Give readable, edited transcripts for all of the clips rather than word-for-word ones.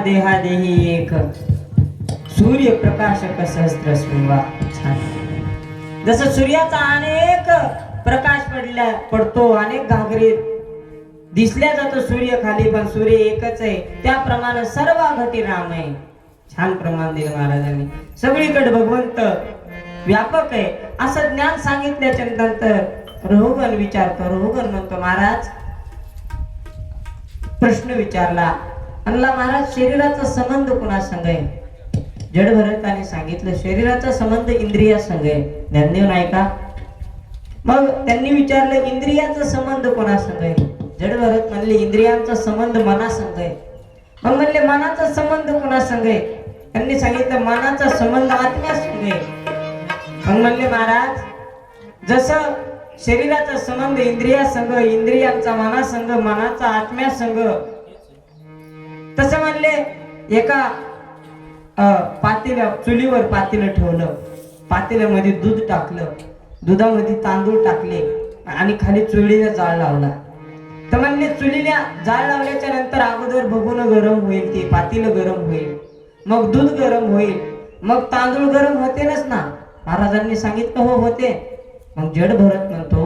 देहादेही एक सूर्य प्रकाशक सहस्त्रस्मिवा. जसं सूर्याचा अनेक प्रकाश पडतो, अनेक घागरीत दिसल्या जातो सूर्य खाली, पण सूर्य एकच आहे. त्याप्रमाणे सर्व घटी राम आहे. छान प्रमाण दिलं महाराजांनी. सगळीकडे भगवंत व्यापक आहे असं ज्ञान सांगितल्याच्या नंतर रघुगण विचारतो. रघुगण म्हणतो, महाराज प्रश्न विचारला, म्हणला महाराज शरीराचा संबंध कोणा संग आहे? जडभरताने सांगितलं शरीराचा संबंध इंद्रिया संग आहे. ज्ञानदेव नाही का? मग त्यांनी विचारलं इंद्रियाचा संबंध कोणा संग आहे? जडभरत म्हणले इंद्रियांचा संबंध मना संग आहे. मग म्हणले मनाचा संबंध कोणा संग आहे? त्यांनी सांगितलं मनाचा संबंध आत्म्या संग आहे. मग म्हणले महाराज जसं शरीराचा संबंध इंद्रिया संग, इंद्रियांचा मना संग, मनाचा आत्म्या संग, तसं म्हणले एका चुलीवर पातेलं ठेवलं, पातेल्यामध्ये दूध टाकलं, दुधामध्ये तांदूळ टाकले आणि खाली चुलीला जाळ लावला. तर म्हणले चुलीला जाळ लावल्याच्या नंतर अगोदर बघून गरम होईल, ते पातेलं गरम होईल, मग दूध गरम होईल, मग तांदूळ गरम होतेच ना? महाराजांनी सांगितलं हो होते. मग जड भरत म्हणतो,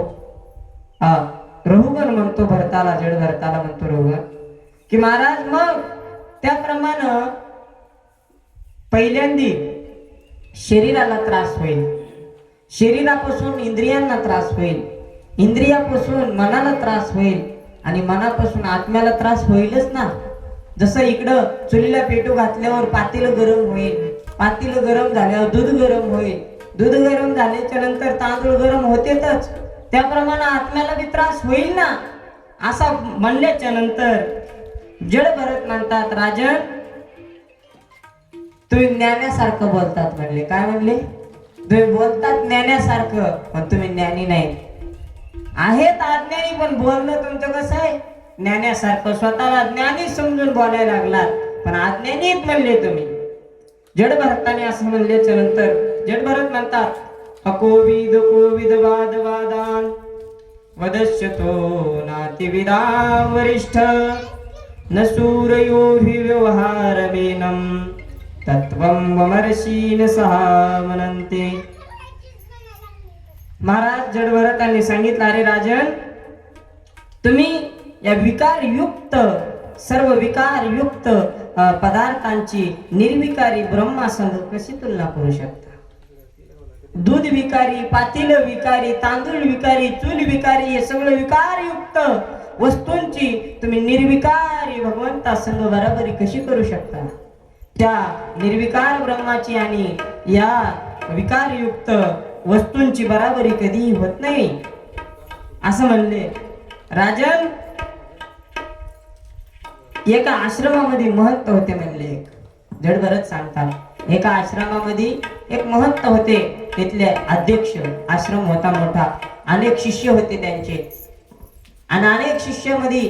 रघुगण म्हणतो भरताला, जड भरताला म्हणतो रघुगण की महाराज मग त्याप्रमाणे पहिल्यांदी शरीराला त्रास होईल, शरीरापासून इंद्रियांना त्रास होईल, इंद्रियापासून मनाला त्रास होईल आणि मनापासून आत्म्याला त्रास होईलच ना. जसं इकडं चुलीला पेटू घातल्यावर पातेलं गरम होईल, पातेलं गरम झाल्यावर दूध गरम होईल, दूध गरम झाल्याच्या नंतर तांदूळ गरम होतेच, त्याप्रमाणे आत्म्याला बी त्रास होईल ना. असा म्हणल्याच्या नंतर जड भरत म्हणतात, राजन तुम्ही ज्ञानासारखं बोलतात. म्हणले काय म्हणले? तुम्ही बोलतात ज्ञानासारखं पण तुम्ही ज्ञानी नाही आहेत, अज्ञानी, पण बोलणं तुमचं कसं आहे ज्ञानासारखं. स्वतःला ज्ञानी समजून बोलायला लागलात पण अज्ञानीच म्हणले तुम्ही. जड भरताने असं म्हणल्याच्या नंतर जड भरत म्हणतात, अकोविद कोविद वाद वादान वदश्यतो नातिविदा वरिष्ठ न सूरयो हि व्यवहारमेनं तत्वं वमर्षीन सहा मनन्ते. महाराज जडभरतांनी सांगितलं, अरे राजन तुम्ही या विकारयुक्त सर्व विकारयुक्त पदार्थांची निर्विकारी ब्रह्मासंग कशी तुलना करू शकता? दूध विकारी, पातेलं विकारी, तांदूळ विकारी, चूल विकारी, हे सगळं विकारयुक्त वस्तूंची तुम्ही निर्विकारी भगवंतासंग बराबरी कशी करू शकता? त्या निर्विकार ब्रह्माची आणि या विकारयुक्त वस्तूंची बराबरी कधीही होत नाही असं म्हणले. राजन एका आश्रमामध्ये महंत होते म्हणले. एक जडभरत सांगतात एका आश्रमामध्ये एक महंत होते, तिथले अध्यक्ष. आश्रम होता मोठा, अनेक शिष्य होते त्यांचे, आणि अनेक शिष्यामध्ये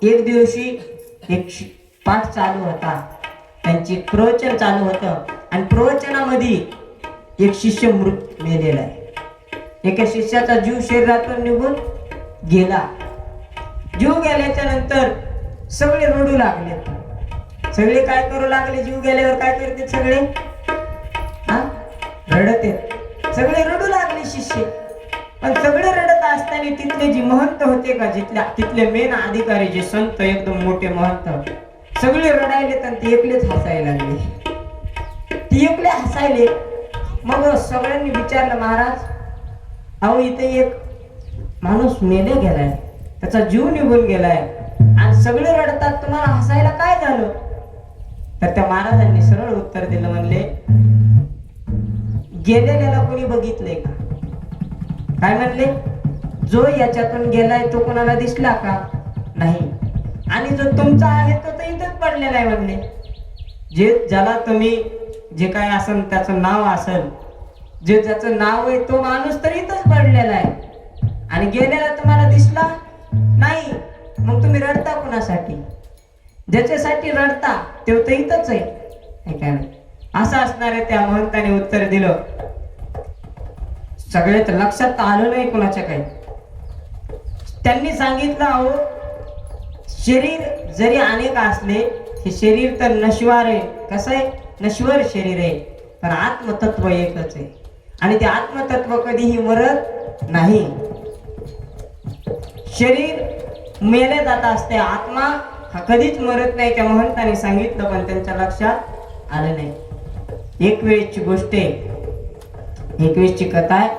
एक दिवशी एक पाठ चालू होता, त्यांची प्रवचन चालू होतं आणि प्रवचनामध्ये एक शिष्य मृत मेलेला आहे. एका शिष्याचा जीव शरीरातून निघून गेला. जीव गेल्याच्या नंतर सगळे रडू लागले. सगळे काय करू लागले? जीव गेल्यावर काय करते सगळे? रडते. सगळे रडू लागले शिष्य. पण सगळे रडत असताना तिथले जी महंत होते का, तिथले मेन अधिकारी जे संत एकदम मोठे महंत, सगळे रडायले तर ते एकलेच हसायला लागले. ते एकले हसायले. मग सगळ्यांनी विचारलं, महाराज अहो इथे एक माणूस मेले गेलाय, त्याचा जीव निघून गेलाय आणि सगळे रडतात, तुम्हाला हसायला काय झालं? तर त्या महाराजांनी सरळ उत्तर दिलं, म्हणले गेलेल्याला कोणी बघितलंय का? काय म्हणले? जो याच्यातून गेलाय तो कोणाला दिसला का? नाही. आणि जो तुमचा आहे तो तर इथंच पडलेला आहे म्हणले. ज्याला तुम्ही जे काय असेल त्याचं नाव असेल, जे ज्याचं नाव आहे तो माणूस तर इथंच पडलेला आहे आणि गेलेला तुम्हाला दिसला नाही. मग तुम्ही रडता कोणासाठी? ज्याच्यासाठी रडता ते तर इथंच आहे. असं असणार आहे. त्या महंताने उत्तर दिलं. सगळे तर लक्षात आलं नाही कोणाच्या काही. त्यांनी सांगितलं, अहो शरीर जरी अनेक असले, हे शरीर तर नश्वर आहे. कसं आहे? नश्वर शरीर आहे, पण आत्मतत्व एकच आहे आणि ते आत्मतत्व कधीही मरत नाही. शरीर मेले जात असते, आत्मा हा कधीच मरत नाही. त्या महंतांनी सांगितलं पण त्यांच्या लक्षात आलं नाही. एक वेळची गोष्ट आहे, एक वेळची कथा आहे.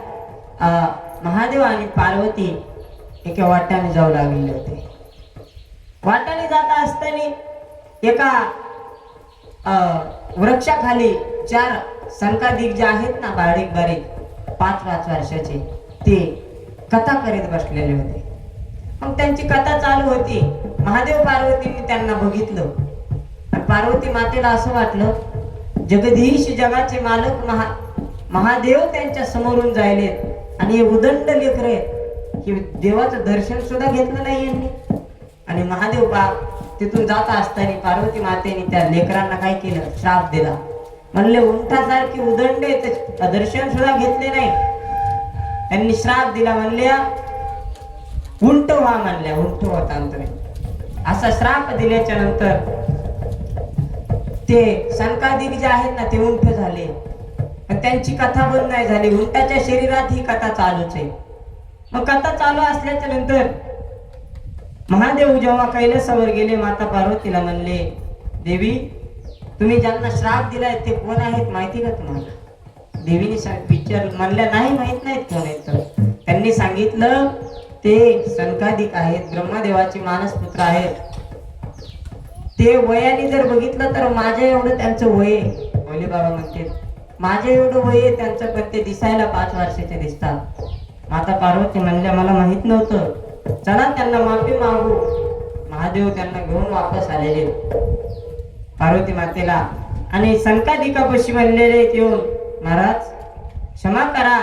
महादेव आणि पार्वती एका वाट्याने जाऊ लागलेले होते. वाट्याने जात असताना एका वृक्षाखाली 4 संकादिक जे आहेत ना, बारीक बारीक 5-5 वर्षाचे, ते कथा करीत बसलेले होते. मग त्यांची कथा चालू होती. महादेव पार्वतीने त्यांना बघितलं. पार्वती मातेला असं वाटलं, जगदीश जगाचे मालक महादेव त्यांच्या समोरून जायलेत आणि हे उदंड लेकरे की देवाचं दर्शन सुद्धा घेतलं नाही यांनी. आणि महादेव तिथून जात असताना पार्वती मातेने त्या लेकरांना काय केलं? श्राप दिला. म्हणले उंटासारखी उदंड दर्शन सुद्धा घेतले नाही. त्यांनी श्राप दिला. म्हणले उंट व्हा, म्हणल्या उंट होता तुम्ही. असा श्राप दिल्याच्या नंतर ते संकादिक जे आहेत ना, ते उंट झाले. पण त्यांची कथा बंद नाही झाली. उंटाच्या शरीरात ही कथा चालूच आहे. मग कथा चालू असल्याच्या नंतर महादेव जेव्हा कैलासावर गेले, माता पार्वतीला म्हणले, देवी तुम्ही ज्यांना श्राप दिलाय ते कोण आहेत माहिती का तुम्हाला? देवीने विचार म्हणल्या, नाही माहित नाहीत कोण आहेत. त्यांनी सांगितलं, ते संकादिक आहेत, ब्रह्मदेवाचे मानसपुत्र आहेत. ते वयाने जर बघितलं तर माझ्या एवढं त्यांचं वय आहे. भोले बाबा म्हणते माझ्या एवढं वय आहे त्यांचं, पण ते दिसायला 5 वर्षाचे दिसतात. माता पार्वती म्हणल्या, मला माहित नव्हतं, चला त्यांना माफी मागू. महादेव त्यांना घेऊन वापस आलेले पार्वती मातेला आणि संकादिकापाशी म्हणलेले येऊन, महाराज क्षमा करा,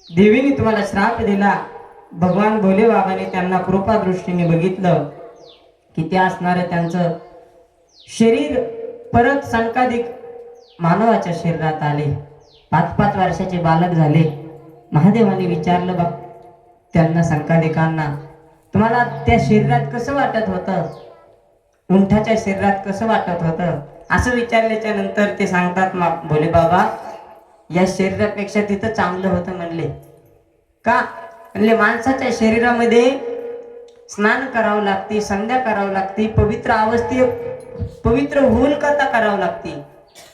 देवीने तुम्हाला श्राप दिला. भगवान भोले बाबाने त्यांना कृपा दृष्टीने बघितलं की ते असणारं त्यांचं शरीर परत संकादिक मानवाच्या शरीरात आले. 5-5 वर्षाचे बालक झाले. महादेवाने विचारलं बा त्यांना, संकादिकांना, तुम्हाला त्या शरीरात कसं वाटत होतं? उंठाच्या शरीरात कसं वाटत होतं? असं विचारल्याच्या नंतर ते सांगतात, भोले बाबा या शरीरापेक्षा तिथं चांगलं होतं. म्हणले का? म्हणले माणसाच्या शरीरामध्ये स्नान करावं लागते, संध्या करावं लागते, पवित्र अवस्थेत पवित्र होऊन कथा करावं लागते.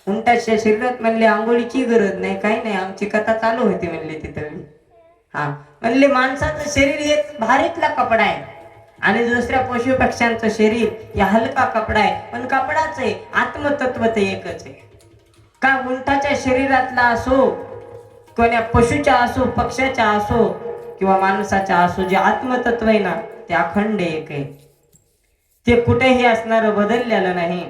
उंटाच्या शरीरात म्हणले आंघोळीची गरज नाही, काही नाही, आमची कथा चालू होती म्हणले तिथं. हा म्हणले माणसाचं शरीर हे भारीतला कपडा आहे आणि दुसऱ्या पशु पक्ष्यांचं शरीर या हलका कपडा आहे, पण कपडाच आहे, आत्मतत्व ते एकच आहे. का उंटाच्या शरीरातला असो, कोण्या पशुच्या असो, पक्ष्याच्या असो किंवा माणसाच्या असो, जे आत्मतत्व आहे ना, ते अखंड एक आहे. ते कुठेही असणारं बदललेलं नाही.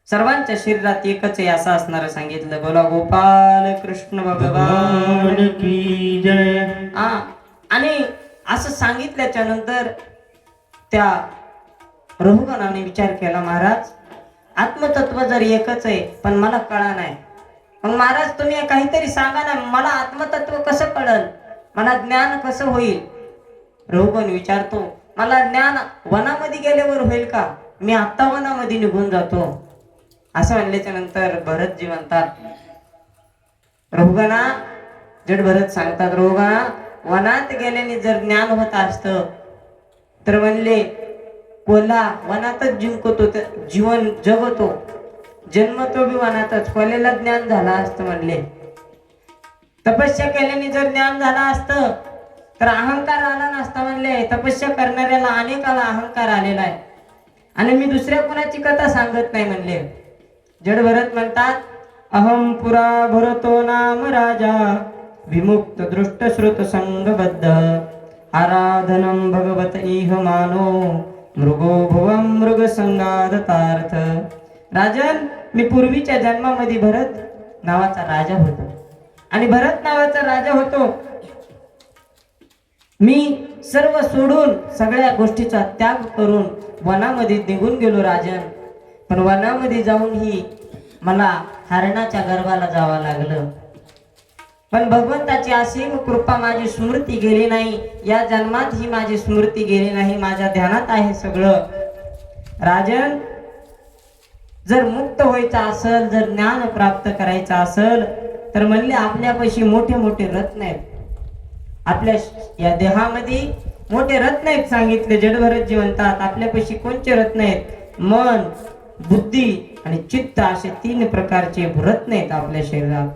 सर्वांच्या शरीरात एकच आहे असं असणारं सांगितलं. बोला गोपाल कृष्ण भगवान की जय. आणि असं सांगितल्याच्या नंतर त्या रघुगणाने विचार केला, महाराज आत्मतत्व जर एकच आहे पण मला कळा नाही. मग महाराज तुम्ही काहीतरी सांगा ना, मला आत्मतत्व कसं कळल, मला ज्ञान कसं होईल? रघुगण विचारतो, मला ज्ञान वनामध्ये गेल्यावर होईल का? मी आत्ता वनामध्ये निघून जातो. असं म्हणल्याच्या नंतर भरतजी म्हणतात, रघुगणा, जड भरत सांगतात, रघुगणा वनात गेल्याने जर ज्ञान होत असतं तर म्हणले कोल्हा वनातच जिंकतो, जीवन जगतो, जन्मतो बी वनातच, कोल्ह्याला ज्ञान झालं असतं. म्हणले तपस्या केल्याने जर ज्ञान झालं असतं तर अहंकार आला नसता. म्हणले तपस्या करणाऱ्याला अनेकाला अहंकार आलेला आहे आणि मी दुसऱ्या कोणाची कथा सांगत नाही. म्हणले जड भरत म्हणतात, अहम पुरा भरतो नाम राजा, विमुक्त दृष्ट श्रुत संगबद्ध, आराधनम भगवत इह मानो, मृगो भुवं मृग संगादतार्थ. राजन, मी पूर्वीच्या जन्मामध्ये भरत नावाचा राजा होतो आणि भरत नावाचा राजा होतो. मी सर्व सोडून सगळ्या गोष्टीचा त्याग करून वनामध्ये निघून गेलो राजन. पण वनामध्ये जाऊनही मला हरणाच्या गर्भाला जावं लागलं. पण भगवंताची असीम कृपा, माझी स्मृती गेली नाही, या जन्मात ही माझी स्मृती गेली नाही, माझ्या ध्यानात आहे सगळं. राजन, जर मुक्त व्हायचं असेल, जर ज्ञान प्राप्त करायचं असेल तर म्हणले आपल्यापाशी मोठे मोठे रत्न आहेत. आपल्या या देहामध्ये मोठे रत्न आहेत सांगितले. जडभरतजी म्हणतात आपल्यापाशी कोणते रत्न आहेत? मन, बुद्धी आणि चित्त असे 3 प्रकारचे रत्न आहेत आपल्या शरीरात.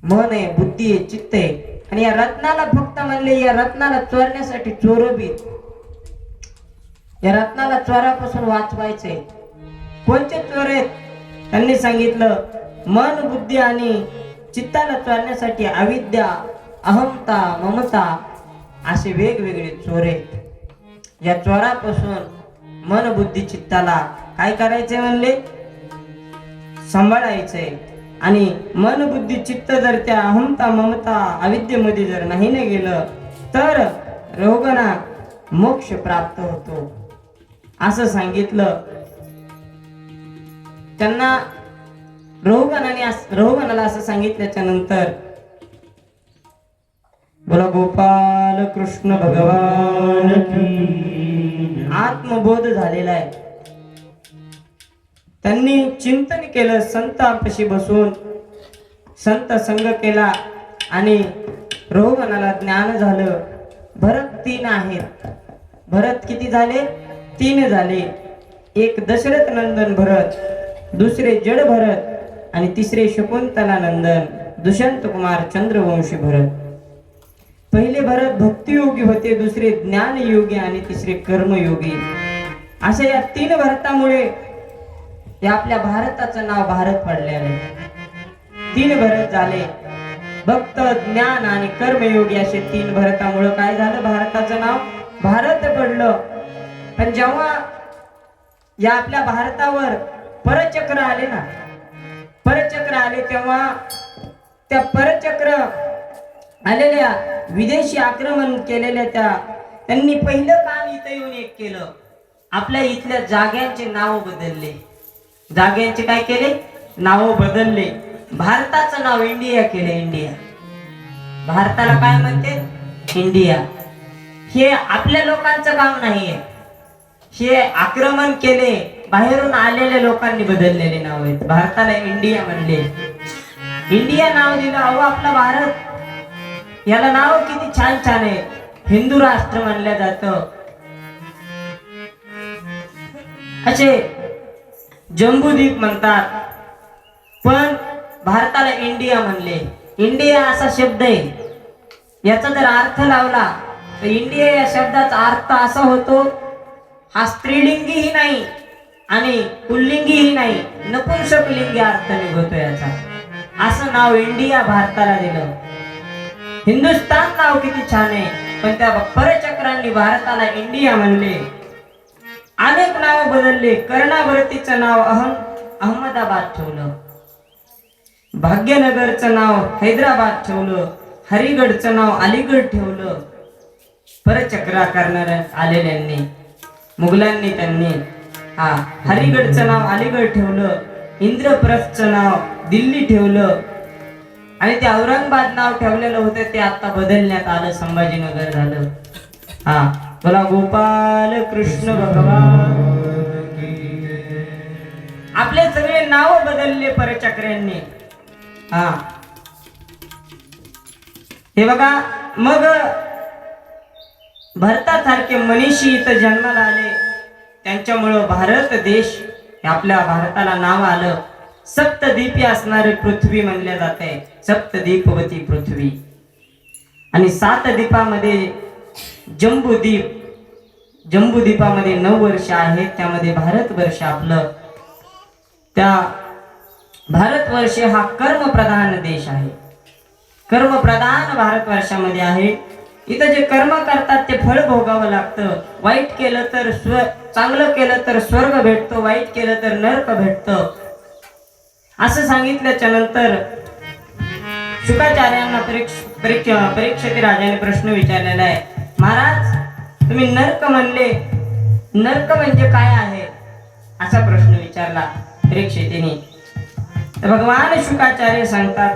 मन आहे, बुद्धी आहे, चित्त आहे. आणि या रत्नाला फक्त म्हणले या रत्नाला चोरण्यासाठी चोरबी, या रत्नाला चोरापासून वाचवायचंय. कोणते चोर आहेत? त्यांनी सांगितलं मन, बुद्धी आणि चित्ताला चोरण्यासाठी अविद्या, अहमता, ममता असे वेगवेगळे चोर आहेत. या चोरापासून मन, बुद्धी, चित्ताला काय करायचंय म्हणले? सांभाळायचंय. आणि मन, बुद्धी, चित्त जर त्या अहमता, ममता, अविद्येमध्ये जर नाही ना गेलं तर रोगना मोक्ष प्राप्त होतो असं सांगितलं. त्यांना रोहगणाला असं सांगितल्याच्या नंतर बोला गोपाल कृष्ण भगवान की आत्मबोध झालेला आहे. त्यांनी चिंतन केलं, संतांपाशी बसून संत संग केला आणि रोहगणाला ज्ञान झालं. भरत 3 आहेत. भरत किती झाले? 3 झाले. एक दशरथ नंदन भरत, दुसरे जड भरत आणि तिसरे शकुंतला नंदन दुष्यंत कुमार चंद्रवंशी भरत. पहिले भरत भक्तियोगी होते, दुसरे ज्ञानयोगी आणि तिसरे कर्मयोगी. अशा या 3 भरतामुळे या आपल्या भारताचं नाव भारत पडले आहे. 3 भरत झाले. भक्त, ज्ञान आणि कर्मयोगी असे 3 भरतामुळे काय झालं? भारताचं नाव भारत पडलं. पण जेव्हा या आपल्या भारतावर परचक्र आले ना, परचक्र आले तेव्हा त्या परचक्र आलेल्या विदेशी आक्रमण केलेल्या त्यांनी पहिलं काम इथं येऊन एक केलं, आपल्या इथल्या जाग्यांचे नाव बदलले. जाग्यांचे काय केले? नाव बदलले. भारताचं नाव इंडिया केले. इंडिया. भारताला काय म्हणते? इंडिया. हे आपल्या लोकांचं काम नाहीये. हे आक्रमण केले बाहेरून आलेल्या लोकांनी बदललेले नाव आहेत. भारताला इंडिया म्हणले. इंडिया नाव दिलं. अहो आपला भारत, याला नाव किती छान छान आहे. हिंदू राष्ट्र म्हणलं जातं. असे जम्बूद्वीप म्हणतात, पण भारताला इंडिया म्हणले. इंडिया असा शब्द आहे, याचा जर अर्थ लावला तर इंडिया या शब्दाचा अर्थ असा होतो, हा स्त्रीलिंगीही नाही आणि पुल्लिंगीही नाही, नपुंसकलिंगी अर्थ निघतो याचा. असं नाव इंडिया भारताला दिलं. हिंदुस्तान नाव किती छान आहे, पण त्या परचक्रांनी भारताला इंडिया म्हणले. अनेक नाव बदलले. कर्णावरतीचं नाव अहमदाबाद ठेवलं, भाग्यनगरचं नाव हैदराबाद ठेवलं, हरिगडचं नाव अलीगड ठेवलं. परचक्रा करणाऱ्या आलेल्यांनी, मुघलांनी त्यांनी हरिगडचं नाव अलीगड ठेवलं, इंद्रप्रस्थचं नाव दिल्ली ठेवलं आणि ते औरंगाबाद नाव ठेवलेलं होतं ते आता बदलण्यात आलं, संभाजीनगर झालं. बोला गोपाल कृष्ण भगवान. आपले सगळे नाव बदलले परचक्रांनी. हे बघा, मग भारतासारखे मनीषी इथं जन्माला आले, त्यांच्यामुळं भारत देश आपल्या भारताला नाव आलं. सप्तद्वीपी असणारी पृथ्वी म्हणल्या जाते, सप्तद्वीपवती पृथ्वी. आणि 7 द्वीपामध्ये जम्बूद्वीप, जम्बूद्वीपामध्ये 9 वर्ष आहेत, त्यामध्ये भारतवर्ष आपलं. त्या भारतवर्ष हा कर्मप्रधान देश आहे. कर्मप्रधान भारतवर्षामध्ये आहे. इथं जे कर्म करतात ते फळ भोगावं लागतं. वाईट केलं तर चांगलं केलं तर स्वर्ग भेटतो, वाईट केलं तर नरक भेटतं. असं सांगितल्याच्या नंतर शुकाचार्यांना परीक्षित राजाने प्रश्न विचारलेला आहे, महाराज तुम्ही नरक म्हणले, नरक म्हणजे काय आहे असा प्रश्न विचारला परीक्षितीने. तर भगवान शुकाचार्य सांगतात,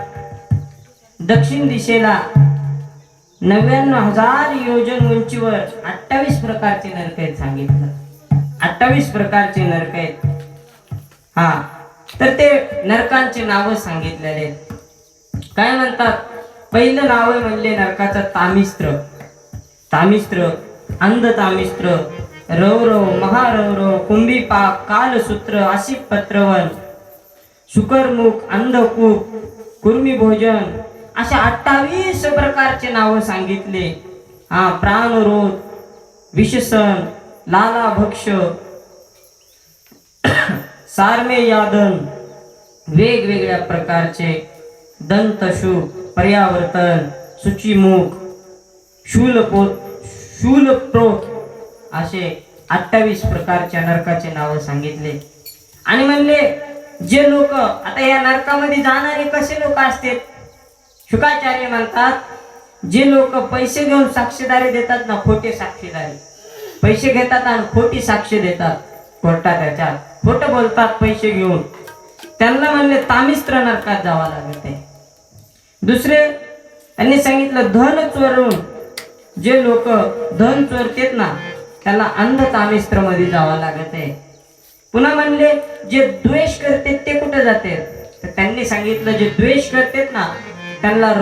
दक्षिण दिशेला 99,000 योजन उंचीवर 28 प्रकारचे नरक आहेत सांगितलं. 28 प्रकारचे नरक आहेत. हा, तर ते नरकांचे नाव सांगितलेले आहेत. काय म्हणतात? पहिलं नाव आहे म्हणले नरकाचं तामिस्त्र. तामिस्त्र, अंध तामिस्त्र, रौरव, महारौरव, कुंभीपाक, कालसूत्र, आशिक पत्रवन, शुकरमुख, अंधकूप, कुर्मीभोजन अशा 28 प्रकारचे नाव सांगितले. हा, प्राणरोध, विषसन, लालाभक्ष, सारमे यादन, वेगवेगळ्या प्रकारचे दंतशूक, पर्यावर्तन, शुचिमुख, शूलप्रोत असे 28 प्रकारच्या नरकाचे नाव सांगितले. आणि म्हणले जे लोक आता या नरकामध्ये जाणारे कसे लोक असतात? शुकाचार्य म्हणतात, जे लोक पैसे घेऊन साक्षीदारी देतात ना, खोटे साक्षीदारी, पैसे घेतात आणि खोटी साक्ष देतात कोर्टात, त्याच्यात खोटं बोलतात पैसे घेऊन, त्यांना म्हणले तामिस्त्र नरकात जावं लागत आहे. दुसरे त्यांनी सांगितलं धन चोरून, जे लोक धन चोरतेत ना त्याला अंध तामिस्त्र मध्ये जावं लागत आहे. पुन्हा म्हणले जे द्वेष करते ते कुठे जाते? तर त्यांनी सांगितलं जे द्वेष करतेत ना त्यांना